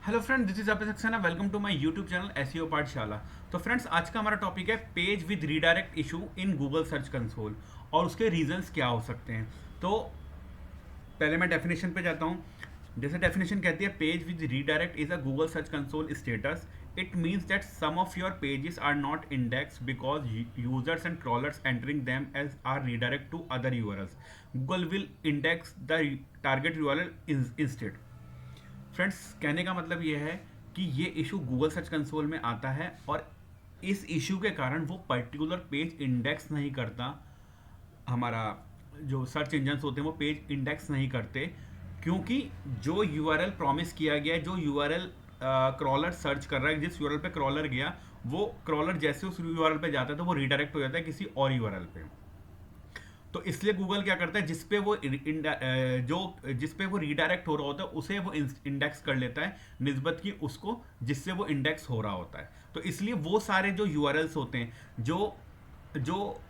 Hello friend, this is Abhishek Saxena. Welcome to my YouTube channel SEO पाठशाला। तो friends, आज का हमारा टॉपिक है page with redirect issue in Google Search Console और उसके रीजंस क्या हो सकते हैं। तो पहले मैं डेफिनेशन पे जाता हूँ। जैसे डेफिनेशन कहती है, page with redirect is a Google Search Console status. It means that some of your pages are not index because users and crawlers entering them as are redirect to other URLs. Google will index the target URL instead. Friends, कहने का मतलब ये है कि ये issue Google Search console में आता है और इस इशू के कारण वो पर्टिकुलर पेज इंडेक्स नहीं करता। हमारा जो सर्च इंजन्स होते हैं वो पेज इंडेक्स नहीं करते, क्योंकि जो यूआरएल प्रॉमिस किया गया है, जो यूआरएल क्रॉलर सर्च कर रहा है, जिस यूआरएल पे क्रॉलर गया, वो क्रॉलर जैसे उस यूआरएल पे जाता है तो वो रिडायरेक्ट हो जाता है किसी और यूआरएल पे। तो इसलिए गूगल क्या करता है, जिस पे वो रिडायरेक्ट हो रहा होता है उसे वो इंडेक्स कर लेता है निस्बत की उसको जिससे वो इंडेक्स हो रहा होता है। तो इसलिए वो सारे जो यूआरएल्स होते हैं जो जो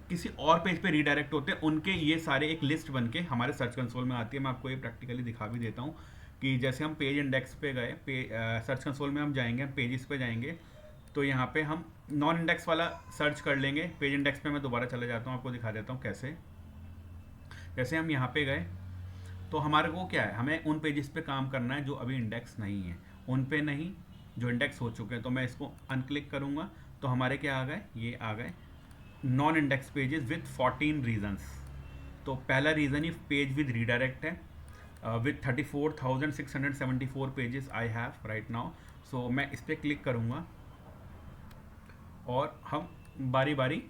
किसी और पेज पे रिडायरेक्ट होते हैं, उनके ये सारे एक लिस्ट बन के हमारे सर्च कंसोल में आती है। मैं आपको ये प्रैक्टिकली दिखा भी देता हूँ कि जैसे हम पेज इंडेक्स पे गए, सर्च कंसोल में हम जाएंगे, हम पेजेस पे जाएंगे, तो यहाँ पे हम नॉन इंडेक्स वाला सर्च कर लेंगे। पेज इंडेक्स पे मैं दोबारा चले जाता हूँ, आपको दिखा देता हूँ कैसे। जैसे हम यहाँ पे गए तो हमारे को क्या है, हमें उन पेजेस पे काम करना है जो अभी इंडेक्स नहीं है, उन पे नहीं जो इंडेक्स हो चुके हैं। तो मैं इसको अनक्लिक करूँगा तो हमारे क्या आ गए, ये आ गए non index pages with 14 reasons. तो पहला रीज़न ही पेज विद रीडायरेक्ट है, with 34,674 pages I have right now. So मैं इस पर क्लिक करूँगा और हम बारी बारी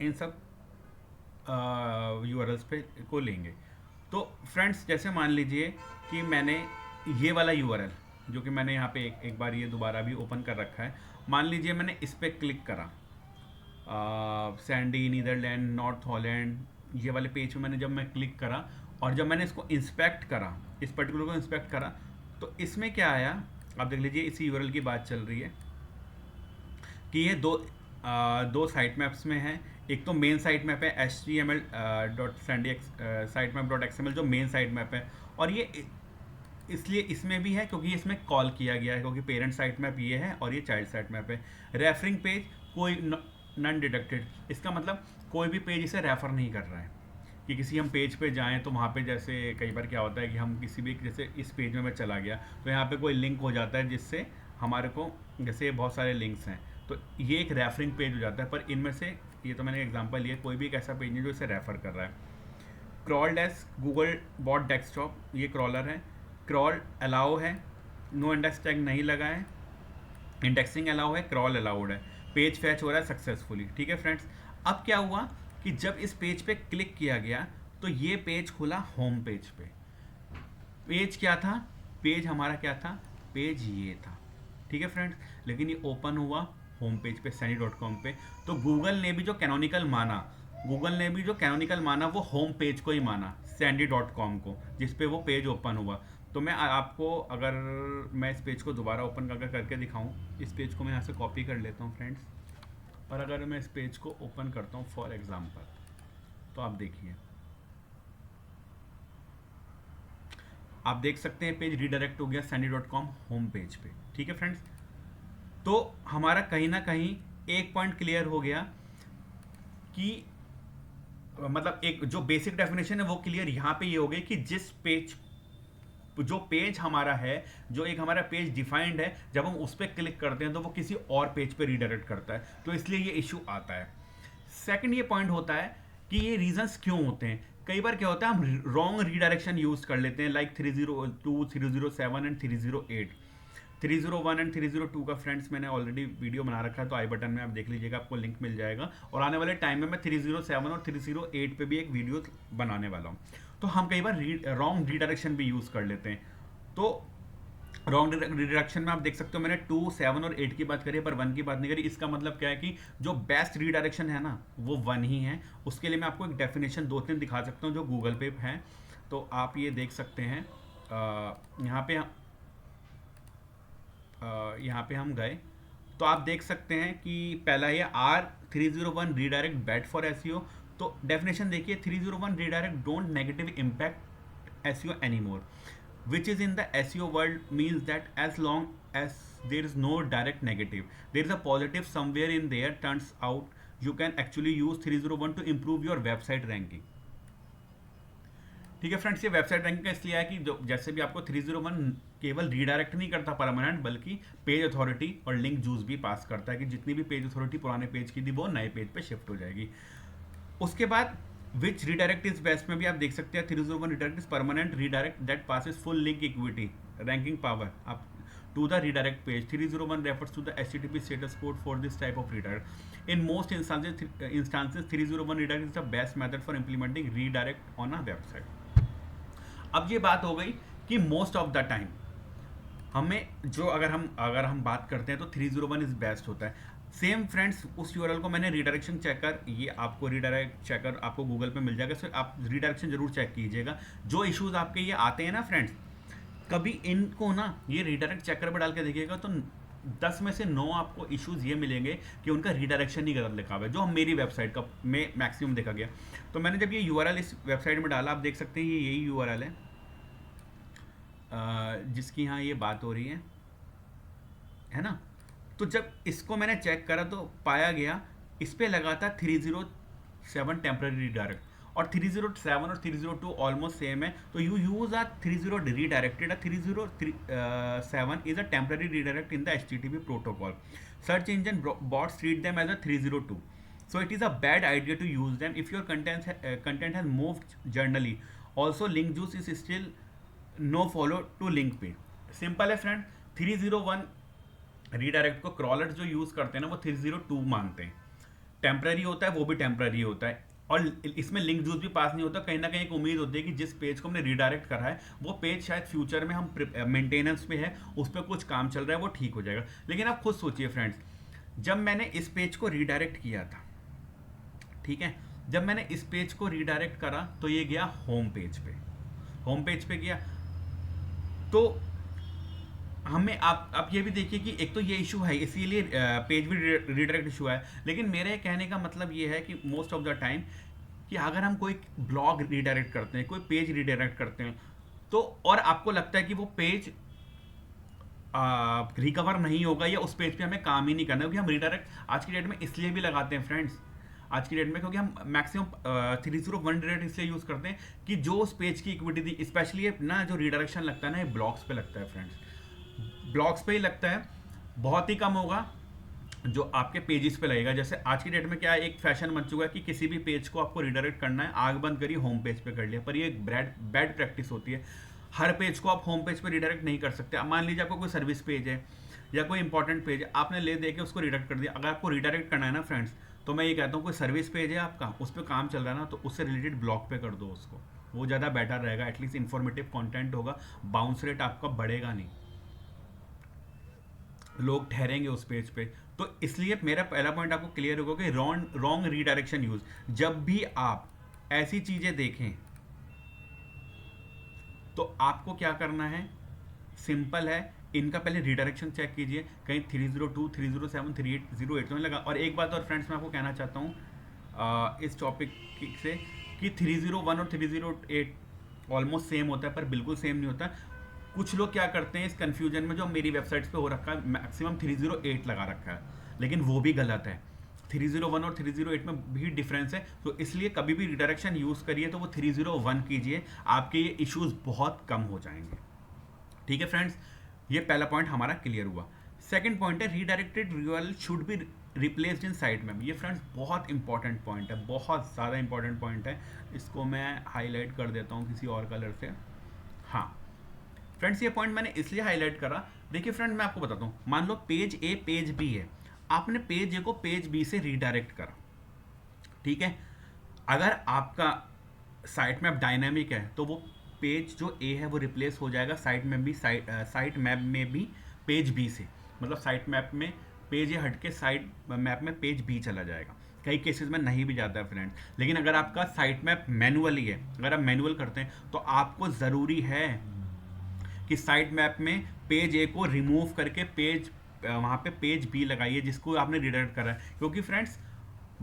इन सब यूआरएल्स पे को लेंगे। तो फ्रेंड्स, जैसे मान लीजिए कि मैंने ये वाला यूआरएल, जो कि मैंने यहाँ पे एक बार ये दोबारा भी ओपन कर रखा है, मान लीजिए मैंने इस पर क्लिक करा, सैंडी, नीदरलैंड, नॉर्थ हॉलैंड, ये वाले पेज पे मैंने जब मैं क्लिक करा और जब मैंने इसको इंस्पेक्ट करा, इस पर्टिकुलर को इंस्पेक्ट करा, तो इसमें क्या आया आप देख लीजिए। इसी यूआरएल की बात चल रही है कि ये दो साइट मैप्स में है। एक तो मेन साइट मैप है HTML dot Sandy site map dot XML, जो मेन साइट मैप है। और ये इसलिए इसमें भी है क्योंकि इसमें कॉल किया गया है, क्योंकि पेरेंट साइट मैप ये है और ये चाइल्ड साइट मैप है। रेफरिंग पेज कोई नॉन डिडक्टेड, इसका मतलब कोई भी पेज इसे रेफर नहीं कर रहा है कि किसी हम पेज पे जाएं तो वहाँ पे जैसे कई बार क्या होता है कि हम किसी भी, जैसे इस पेज में मैं चला गया तो यहाँ पे कोई लिंक हो जाता है जिससे हमारे को, जैसे बहुत सारे लिंक्स हैं, तो ये एक रेफरिंग पेज हो जाता है। पर इनमें से ये तो मैंने एग्जांपल लिया, कोई भी एक ऐसा पेज नहीं जो इसे रेफर कर रहा है। Crawl desk Google bot desktop, ये क्रॉलर है। क्रॉल अलाउ है, नो इंडेक्स टैग नहीं लगा है, इंडेक्सिंग अलाउ है, क्रॉल अलाउड है, पेज फैच हो रहा है सक्सेसफुली। ठीक है फ्रेंड्स, अब क्या हुआ कि जब इस पेज पे क्लिक किया गया तो ये पेज खुला होम पेज पे। पेज क्या था, पेज हमारा क्या था, पेज ये था। ठीक है फ्रेंड्स, लेकिन ये ओपन हुआ होम पेज पे sandy.com पे। तो गूगल ने भी जो कैनोनिकल माना, वो होम पेज को ही माना, sandy.com को, जिस पे वो पेज ओपन हुआ। तो मैं आपको, अगर मैं इस पेज को दोबारा ओपन करके दिखाऊं, इस पेज को मैं यहाँ से कॉपी कर लेता हूँ फ्रेंड्स, और अगर मैं इस पेज को ओपन करता हूँ फॉर एग्जांपल, तो आप देखिए, आप देख सकते हैं पेज रिडायरेक्ट हो गया sandy.com होम पेज पे। ठीक है फ्रेंड्स, तो हमारा कहीं ना कहीं एक पॉइंट क्लियर हो गया कि मतलब एक जो बेसिक डेफिनेशन है वो क्लियर यहाँ पे ये हो गई कि जो पेज हमारा है, जो एक हमारा पेज डिफाइंड है, जब हम उस पर क्लिक करते हैं तो वो किसी और पेज पे रिडायरेक्ट करता है, तो इसलिए ये इशू आता है। सेकंड ये पॉइंट होता है कि ये रीजंस क्यों होते हैं। कई बार क्या होता है, हम रॉन्ग रिडायरेक्शन यूज कर लेते हैं, लाइक 302, 307 एंड 308। 301 एंड 302 का फ्रेंड्स मैंने ऑलरेडी वीडियो बना रखा है, तो आई बटन में आप देख लीजिएगा, आपको लिंक मिल जाएगा। और आने वाले टाइम में मैं 307 और 308 पे भी एक वीडियो बनाने वाला हूँ। तो हम कई बार रॉन्ग रिडायरेक्शन भी यूज़ कर लेते हैं। तो रॉन्ग रिडायरेक्शन में आप देख सकते हो, मैंने 2, 7 और 8 की बात करी पर 1 की बात नहीं करी। इसका मतलब क्या है कि जो बेस्ट रिडायरेक्शन है ना, वो 1 ही है। उसके लिए मैं आपको एक डेफिनेशन 2-3 दिखा सकता हूँ जो गूगल पे है, तो आप ये देख सकते हैं। यहाँ पे हम गए तो आप देख सकते हैं कि पहला ये R301 redirect bad for SEO. तो डेफिनेशन देखिए, 301 redirect don't negative impact SEO anymore. which is in the SEO world means that as long as there is no direct negative, there is a positive somewhere in there. Turns out you can actually use 301 to improve your website ranking. ठीक है friends, ये website ranking का इसलिए है कि जो जैसे भी आपको 301 केवल रीडायरेक्ट नहीं करता परमानेंट, बल्कि पेज अथॉरिटी और लिंक जूस भी पास करता है कि जितनी भी पेज अथॉरिटी पुराने पेज की थी वो नए पेज पे शिफ्ट हो जाएगी। उसके बाद विच रीडायरेक्ट इज बेस्ट में भी आप देख सकते हैं 301 redirect is permanent redirect that passes full link equity ranking power up to the redirect page. 301 refers to the HTTP status code for this type of redirect. In most instances 301 redirect is the best method for implementing redirect on a website. अब ये बात हो गई कि most of the time हमें जो अगर हम बात करते हैं तो 301 इज बेस्ट होता है। सेम फ्रेंड्स, उस यूआरएल को मैंने रीडायरेक्शन चेकर, ये आपको रीडायरेक्ट चेकर आपको गूगल पे मिल जाएगा, सो आप रीडायरेक्शन जरूर चेक कीजिएगा। जो इश्यूज आपके ये आते हैं ना फ्रेंड्स, कभी इनको ना ये रीडायरेक्ट चेकर पर डाल के देखिएगा तो 10 में से 9 आपको इश्यूज ये मिलेंगे कि उनका रीडायरेक्शन ही गलत लिखा हुआ है, जो हम मेरी वेबसाइट का में मैक्सिमम देखा गया। तो मैंने जब ये यूआरएल इस वेबसाइट में डाला, आप देख सकते हैं ये यही यूआरएल है जिसकी यहाँ ये बात हो रही है ना। तो जब इसको मैंने चेक करा तो पाया गया इस पर लगा था 307 टेम्पररी रीडायरेक्ट, और 307 और 302 ऑलमोस्ट सेम है। तो you use uh 30 redirected, 307 is a temporary redirect in the HTTP protocol. Search engine bots treat them as a 302. So it is a bad idea to use them if your content has moved generally. Also link juice is still no follow to link page. Simple है friend, 301 redirect को crawlers जो use करते हैं ना वो 302 मानते हैं। Temporary होता है, वो भी टेम्पररी होता है, और इसमें लिंक जूस भी पास नहीं होता। कहीं ना कहीं एक उम्मीद होती है कि जिस पेज को हमने रीडायरेक्ट करा है वो पेज शायद फ्यूचर में हम मेंटेनेंस पे है, उस पर कुछ काम चल रहा है, वो ठीक हो जाएगा। लेकिन आप खुद सोचिए फ्रेंड्स, जब मैंने इस पेज को रीडायरेक्ट किया था, ठीक है, जब मैंने इस पेज को रीडायरेक्ट करा तो ये गया होम पेज पे गया। तो हमें आप ये भी देखिए कि एक तो ये इशू है, इसीलिए पेज भी रीडायरेक्ट इशू है। लेकिन मेरे कहने का मतलब ये है कि मोस्ट ऑफ द टाइम कि अगर हम कोई ब्लॉग रीडायरेक्ट करते हैं, कोई पेज रीडायरेक्ट करते हैं, तो और आपको लगता है कि वो पेज रिकवर नहीं होगा या उस पेज पे हमें काम ही नहीं करना, क्योंकि हम रीडायरेक्ट आज की डेट में इसलिए भी लगाते हैं फ्रेंड्स, आज की डेट में, क्योंकि हम मैक्सिमम 301 रीडायरेक्ट इसलिए यूज़ करते हैं कि जो उस पेज की इक्विटी थी, स्पेशली ना जो रीडायरेक्शन लगता है ना, ये ब्लॉग्स पे लगता है फ्रेंड्स, ब्लॉग्स पे ही लगता है, बहुत ही कम होगा जो आपके पेजेस पे लगेगा। जैसे आज की डेट में क्या है, एक फैशन बन चुका है कि किसी भी पेज को आपको रीडायरेक्ट करना है, आग बंद करिए होम पेज पे कर लिया, पर ये एक बैड प्रैक्टिस होती है। हर पेज को आप होम पेज पे रीडायरेक्ट नहीं कर सकते। अब मान लीजिए आपको कोई सर्विस पेज है या कोई इंपॉर्टेंट पेज है, आपने ले दे के उसको रीडायरेक्ट कर दिया। अगर आपको रीडायरेक्ट करना है ना फ्रेंड्स, तो मैं ये कहता हूँ कोई सर्विस पेज है आपका, उस पर काम चल रहा है ना, तो उससे रिलेटेड ब्लॉग पे कर दो उसको, वो ज़्यादा बेटर रहेगा। एटलीस्ट इन्फॉर्मेटिव कॉन्टेंट होगा, बाउंस रेट आपका बढ़ेगा नहीं, लोग ठहरेंगे उस पेज पे। तो इसलिए मेरा पहला पॉइंट आपको क्लियर होगा कि रॉन्ग रीडायरेक्शन यूज। जब भी आप ऐसी चीजें देखें तो आपको क्या करना है, सिंपल है, इनका पहले रीडायरेक्शन चेक कीजिए, कहीं 302, 307, 3808 तो नहीं लगा। और एक बात और फ्रेंड्स मैं आपको कहना चाहता हूँ इस टॉपिक से कि 301 और 308 ऑलमोस्ट सेम होता है, पर बिल्कुल सेम नहीं होता। कुछ लोग क्या करते हैं इस कंफ्यूजन में, जो मेरी वेबसाइट्स पे हो रखा है, मैक्सिमम 308 लगा रखा है, लेकिन वो भी गलत है। 301 और 308 में भी डिफरेंस है। तो इसलिए कभी भी रिडायरेक्शन यूज़ करिए तो वो 301 कीजिए, आपके ये इश्यूज बहुत कम हो जाएंगे। ठीक है फ्रेंड्स, ये पहला पॉइंट हमारा क्लियर हुआ। सेकेंड पॉइंट है redirected URL should be replaced in site map. ये फ्रेंड्स बहुत इंपॉर्टेंट पॉइंट है, बहुत ज़्यादा इंपॉर्टेंट पॉइंट है। इसको मैं हाईलाइट कर देता हूँ किसी और कलर से। हाँ फ्रेंड्स, ये पॉइंट मैंने इसलिए हाईलाइट करा, देखिए फ्रेंड मैं आपको बताता हूँ, मान लो पेज ए पेज बी है, आपने पेज ए को पेज बी से रीडायरेक्ट करा, ठीक है। अगर आपका साइट मैप डायनामिक है तो वो पेज जो ए है वो रिप्लेस हो जाएगा साइट मैप में भी पेज बी से, मतलब साइट मैप में पेज ए हट के साइट मैप में पेज बी चला जाएगा। कई केसेस में नहीं भी जाता है फ्रेंड। लेकिन अगर आपका साइट मैप मैनुअली है, अगर आप मैनुअल करते हैं तो आपको ज़रूरी है कि साइट मैप में पेज ए को रिमूव करके पेज वहाँ पे पेज बी लगाइए जिसको आपने रीडायरेक्ट करा है। क्योंकि फ्रेंड्स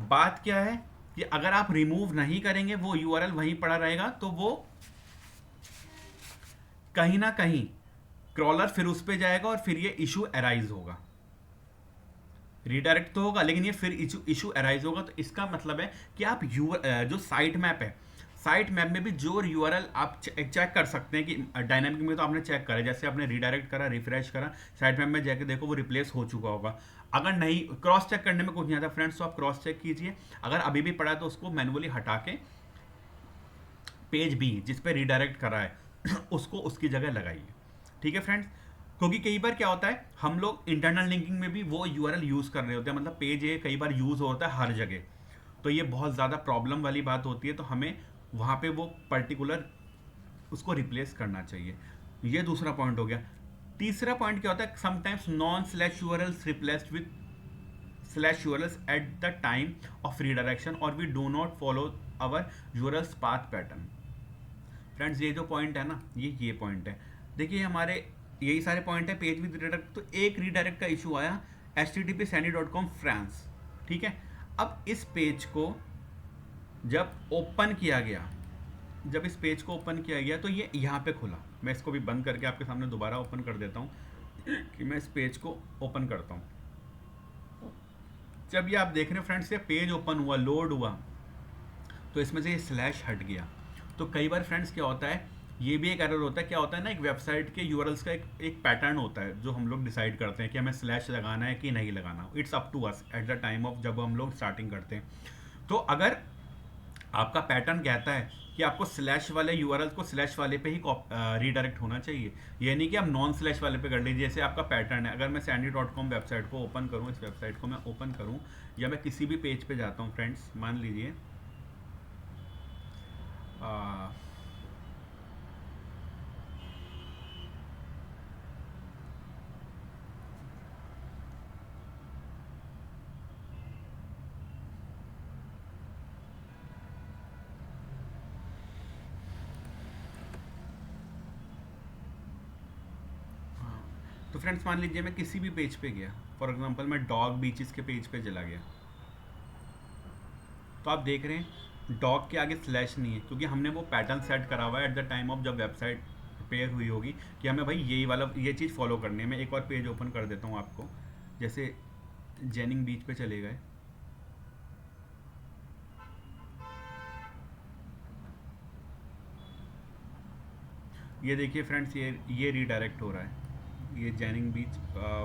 बात क्या है कि अगर आप रिमूव नहीं करेंगे वो यूआरएल वहीं पड़ा रहेगा, तो वो कहीं ना कहीं क्रॉलर फिर उस पर जाएगा और फिर ये इशू अराइज होगा। रीडायरेक्ट तो होगा लेकिन ये फिर इशू अराइज होगा। तो इसका मतलब है कि आप जो साइट मैप है, साइट मैप में भी जो यूआरएल आप चेक कर सकते हैं कि डायनामिक में तो आपने चेक करा, जैसे आपने रीडायरेक्ट करा, रिफ्रेश करा, साइट मैप में जाके देखो वो रिप्लेस हो चुका होगा। अगर नहीं, क्रॉस चेक करने में कुछ नहीं आता फ्रेंड्स, तो आप क्रॉस चेक कीजिए। अगर अभी भी पड़ा है तो उसको मैनुअली हटा के पेज बी जिस पे रीडायरेक्ट करा है उसको उसकी जगह लगाइए। ठीक है फ्रेंड्स, क्योंकि कई बार क्या होता है हम लोग इंटरनल लिंकिंग में भी वो यूआरएल यूज़ कर रहे होते हैं, मतलब पेज ए कई बार यूज़ होता है हर जगह, तो ये बहुत ज़्यादा प्रॉब्लम वाली बात होती है। तो हमें वहाँ पे वो पर्टिकुलर उसको रिप्लेस करना चाहिए। ये दूसरा पॉइंट हो गया। तीसरा पॉइंट क्या होता है, sometimes non slash URLs replaced with slash URLs at the time of redirection और we do not follow our URLs path pattern. Friends ये जो पॉइंट है ना, ये पॉइंट है। देखिए हमारे यही सारे पॉइंट है पेज विद रीडायरेक्ट। तो एक रीडायरेक्ट का इशू आया http://sandy.com फ्रांस, ठीक है। अब इस पेज को जब ओपन किया गया, जब इस पेज को ओपन किया गया तो ये यहाँ पे खुला। मैं इसको भी बंद करके आपके सामने दोबारा ओपन कर देता हूँ कि मैं इस पेज को ओपन करता हूँ। जब ये आप देख रहे हैं फ्रेंड्स, ये पेज ओपन हुआ, लोड हुआ, तो इसमें से ये स्लैश हट गया। तो कई बार फ्रेंड्स क्या होता है, ये भी एक एरर होता है। क्या होता है ना, एक वेबसाइट के यूआरएल्स का एक पैटर्न होता है जो हम लोग डिसाइड करते हैं कि हमें स्लैश लगाना है कि नहीं लगाना। It's up to us at the time of जब हम लोग स्टार्टिंग करते हैं। तो अगर आपका पैटर्न कहता है कि आपको स्लैश वाले यूआरएल को स्लैश वाले पे ही रीडायरेक्ट होना चाहिए, ये नहीं कि आप नॉन स्लैश वाले पे कर लीजिए। जैसे आपका पैटर्न है, अगर मैं sandy.com वेबसाइट को ओपन करूँ, इस वेबसाइट को मैं ओपन करूँ या मैं किसी भी पेज पे जाता हूँ फ्रेंड्स, मान लीजिए तो फ्रेंड्स मान लीजिए मैं किसी भी पेज पे गया, फॉर एग्जांपल मैं डॉग बीचेस के पेज पे चला गया, तो आप देख रहे हैं डॉग के आगे स्लैश नहीं है, क्योंकि हमने वो पैटर्न सेट करा हुआ है एट द टाइम ऑफ जब वेबसाइट पेयर हुई होगी कि हमें भाई यही वाला ये चीज़ फॉलो करनी है। मैं एक और पेज ओपन कर देता हूँ आपको, जैसे जेनिंग बीच पे चले गए, ये देखिए फ्रेंड्स, ये रीडायरेक्ट हो रहा है, ये जैनिंग बीच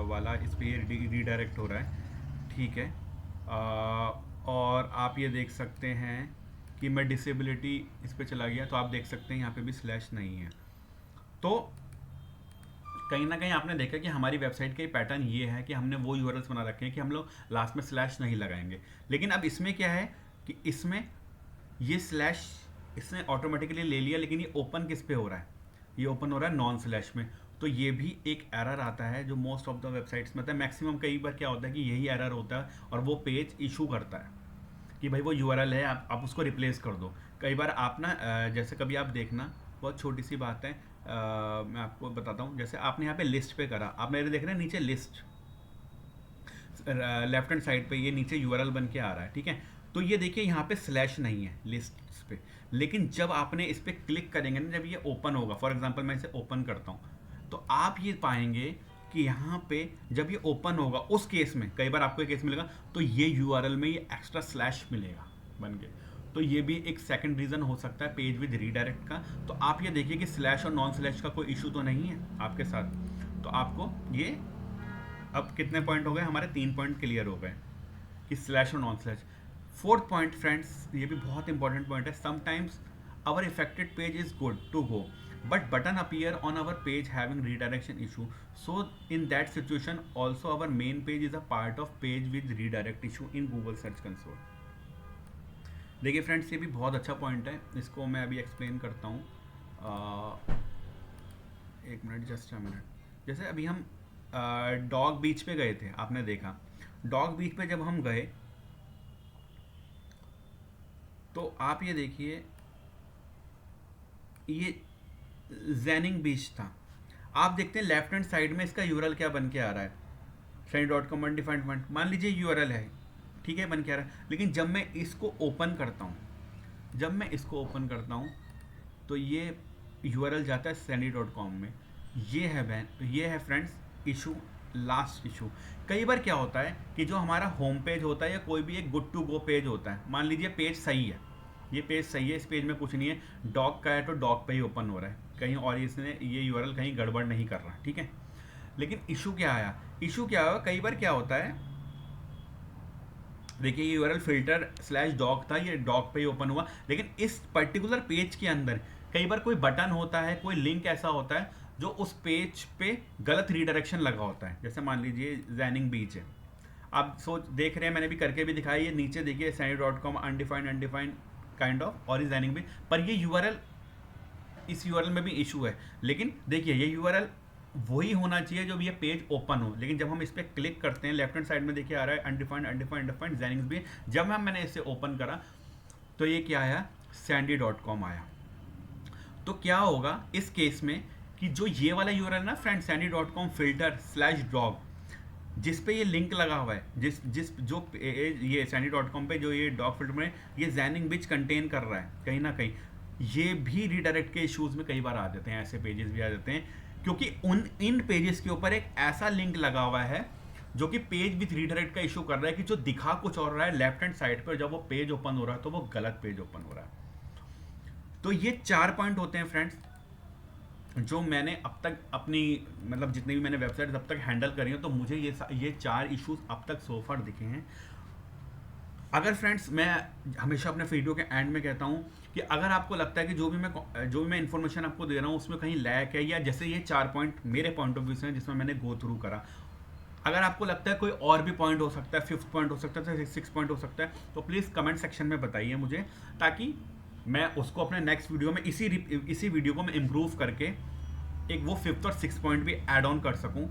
वाला इस पर ये रीडायरेक्ट हो रहा है, ठीक है। और आप ये देख सकते हैं कि मैं डिसेबिलिटी इस पर चला गया, तो आप देख सकते हैं यहाँ पे भी स्लैश नहीं है। तो कहीं ना कहीं आपने देखा कि हमारी वेबसाइट का पैटर्न ये है कि हमने वो यूआरएल्स बना रखे हैं कि हम लोग लास्ट में स्लैश नहीं लगाएंगे। लेकिन अब इसमें क्या है कि इसमें ये स्लैश इसने ऑटोमेटिकली ले लिया, लेकिन ये ओपन किस पे हो रहा है, ये ओपन हो रहा है नॉन स्लैश में। तो ये भी एक एरर आता है जो मोस्ट ऑफ द वेबसाइट्स में आता है। मैक्सिमम कई बार क्या होता है कि यही एरर होता है और वो पेज इशू करता है कि भाई वो यूआरएल है, आप उसको रिप्लेस कर दो। कई बार आप ना जैसे कभी आप देखना, बहुत छोटी सी बात है, मैं आपको बताता हूँ। जैसे आपने यहाँ पे लिस्ट पे करा, आप मेरे देख रहे हैं नीचे लिस्ट, लेफ्ट हैंड साइड पे ये नीचे यूआरएल बन के आ रहा है, ठीक है। तो ये देखिए यहाँ पे स्लैश नहीं है लिस्ट पे, लेकिन जब आपने इस पर क्लिक करेंगे ना, जब ये ओपन होगा, फॉर एग्जांपल मैं इसे ओपन करता हूँ, तो आप ये पाएंगे कि यहाँ पे जब ये ओपन होगा, उस केस में कई बार आपको एक केस मिलेगा तो ये यूआरएल में ये एक्स्ट्रा स्लैश मिलेगा बन के। तो ये भी एक सेकंड रीज़न हो सकता है पेज विद रीडायरेक्ट का। तो आप ये देखिए कि स्लैश और नॉन स्लैश का कोई इशू तो नहीं है आपके साथ। तो आपको ये अब कितने पॉइंट हो गए हमारे, 3 पॉइंट क्लियर हो गए कि स्लैश और non slash. Fourth point friends, ये भी बहुत इंपॉर्टेंट पॉइंट है, sometimes our affected page is good to go but button appear on our page having redirection issue, so in that situation also our main page is a part of page with redirect issue in Google search console। देखिए friends, ये भी बहुत अच्छा point है, इसको मैं अभी explain करता हूँ। एक मिनट, जस्ट अ मिनट। जैसे अभी हम डॉग बीच पे गए थे, आपने देखा डॉग बीच पे जब हम गए तो आप ये देखिए ये जेनिंग बीच था। आप देखते हैं लेफ्ट हैंड साइड में इसका यूआरएल क्या बन के आ रहा है, sandy.com undefined पॉइंट, मान लीजिए यूआरएल है, ठीक है, बन के आ रहा है। लेकिन जब मैं इसको ओपन करता हूँ, तो ये यूआरएल जाता है sandy.com में। ये है फ्रेंड्स इशू, लास्ट इशू। कई बार क्या होता है कि जो हमारा होम पेज होता है या कोई भी एक गुड टू गो पेज होता है, मान लीजिए पेज सही है, ये पेज सही है, इस पेज में कुछ नहीं है, डॉग का है तो डॉग पे ही ओपन हो रहा है कहीं, और इसने ये यूआरएल कहीं गड़बड़ नहीं कर रहा, ठीक है। लेकिन इशू क्या आया, इशू क्या हुआ, कई बार क्या होता है, देखिए ये यूआरएल फिल्टर स्लैश डॉग था, ये डॉग पे ही ओपन हुआ, लेकिन इस पर्टिकुलर पेज के अंदर कई बार कोई बटन होता है, कोई लिंक ऐसा होता है जो उस पेज पे गलत रीडायरेक्शन लगा होता है। जैसे मान लीजिए जैनिंग बीच है, आप सोच देख रहे हैं, मैंने भी करके भी दिखाया, ये नीचे देखिए sandy.com अनडिफाइंड काइंड ऑफ, और इज जैनिंग बीच, पर ये यूआरएल, इस यूआरएल में भी इशू है। लेकिन देखिए ये यूआरएल वही होना चाहिए जब ये पेज ओपन हो, लेकिन जब हम इस पर क्लिक करते हैं, लेफ्ट हैंड साइड में देखिए आ रहा है अनडिफाइंड जैनिंग्स भी, जब मैंने इसे ओपन करा तो ये क्या आया, sandy.com आया। तो क्या होगा इस केस में कि जो ये वाला यूआरएल ना friend, sandy.com filter slash dog, जिस पे ये लिंक लगा हुआ है, ये sandy.com पे जो ये डॉग फिल्टर में ये जैनिंग बिच कंटेन कर रहा है, कहीं ना कहीं ये भी रीडायरेक्ट के इश्यूज में कई बार आ जाते हैं, ऐसे पेजेस भी आ जाते हैं, क्योंकि इन पेजेस के ऊपर एक ऐसा लिंक लगा हुआ है जो कि पेज विथ रीडायरेक्ट का इशू कर रहा है, कि जो दिखा कुछ और रहा है लेफ्ट हैंड साइड पर, जब वो पेज ओपन हो रहा है तो वो गलत पेज ओपन हो रहा है। तो ये 4 पॉइंट होते हैं फ्रेंड्स, जो मैंने अब तक अपनी मतलब जितनी भी मैंने वेबसाइट अब तक हैंडल करी हैं, तो मुझे ये 4 इश्यूज अब तक सो फार दिखे हैं। अगर फ्रेंड्स, मैं हमेशा अपने वीडियो के एंड में कहता हूं कि अगर आपको लगता है कि जो भी मैं इन्फॉर्मेशन आपको दे रहा हूं उसमें कहीं लैक है, या जैसे ये 4 पॉइंट मेरे पॉइंट ऑफ व्यू से हैं जिसमें मैंने गो थ्रू करा, अगर आपको लगता है कोई और भी पॉइंट हो सकता है, 5th पॉइंट हो सकता है, 6th पॉइंट हो सकता है, तो प्लीज़ कमेंट सेक्शन में बताइए मुझे, ताकि मैं उसको अपने नेक्स्ट वीडियो में इसी वीडियो को मैं इम्प्रूव करके एक वो 5th और 6th पॉइंट भी ऐड ऑन कर सकूं,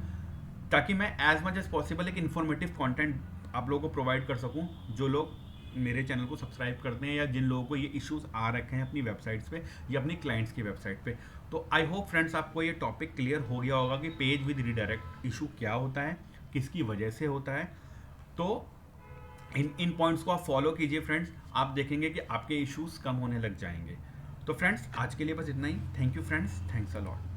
ताकि मैं एज मच एज पॉसिबल एक इन्फॉर्मेटिव कंटेंट आप लोगों को प्रोवाइड कर सकूं, जो लोग मेरे चैनल को सब्सक्राइब करते हैं या जिन लोगों को ये इश्यूज आ रखे हैं अपनी वेबसाइट्स पे या अपनी क्लाइंट्स की वेबसाइट पे। तो आई होप फ्रेंड्स आपको ये टॉपिक क्लियर हो गया होगा कि पेज विद रीडायरेक्ट इशू क्या होता है, किसकी वजह से होता है। तो इन पॉइंट्स को आप फॉलो कीजिए फ्रेंड्स, आप देखेंगे कि आपके इश्यूज कम होने लग जाएंगे। तो फ्रेंड्स आज के लिए बस इतना ही। Thank you friends, thanks a lot.